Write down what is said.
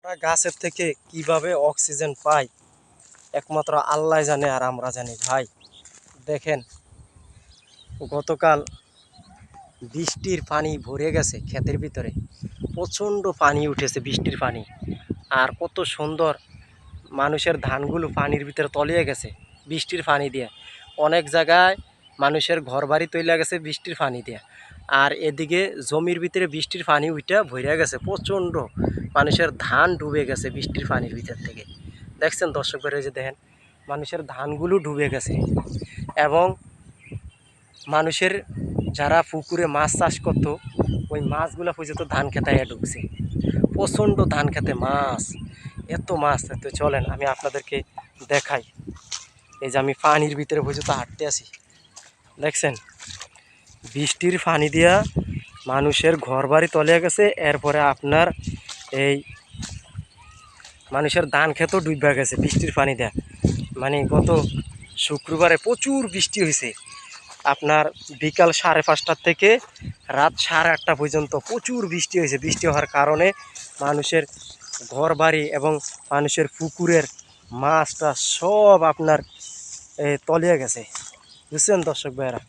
আমরা গাছের থেকে কিভাবে অক্সিজেন পাই একমাত্র আল্লাহ জানে আর আমরা জানি ভাই। দেখেন, গতকাল বৃষ্টির পানি ভরে গেছে ক্ষেতের ভিতরে, প্রচণ্ড পানি উঠেছে বৃষ্টির পানি। আর কত সুন্দর মানুষের ধানগুলো পানির ভিতরে তলিয়ে গেছে বৃষ্টির পানি দিয়ে। অনেক জায়গায় মানুষের ঘরবাড়ি তৈলে গেছে বৃষ্টির পানি দিয়ে। আর এদিকে জমির ভিতরে বৃষ্টির পানি উইটা ভরে গেছে প্রচণ্ড, মানুষের ধান ডুবে গেছে বৃষ্টির পানির ভিতর থেকে। দেখছেন দর্শক ভাইরা, যে দেখেন মানুষের ধানগুলো ডুবে গেছে। এবং মানুষের যারা পুকুরে মাছ চাষ করতো, ওই মাছগুলো পর্যন্ত ধান খেতায় ঢুকছে। প্রচণ্ড ধান খেতে মাছ, এত মাছ। তো চলেন আমি আপনাদেরকে দেখাই। এই যে আমি পানির ভিতরে পর্যন্ত হাঁটতে আসি, দেখছেন বৃষ্টির পানি দিয়া মানুষের ঘর বাড়ি তলিয়ে গেছে। এরপরে আপনার এই মানুষের ধান খেতেও ডুবে গেছে বৃষ্টির পানি দেয়া। মানে গত শুক্রবারে প্রচুর বৃষ্টি হয়েছে, আপনার বিকাল 5:30 থেকে রাত 8:30 পর্যন্ত প্রচুর বৃষ্টি হয়েছে। বৃষ্টি হওয়ার কারণে মানুষের ঘর বাড়ি এবং মানুষের পুকুরের মাছটা সব আপনার তলিয়ে গেছে, বুঝছেন দর্শক ভাইয়েরা।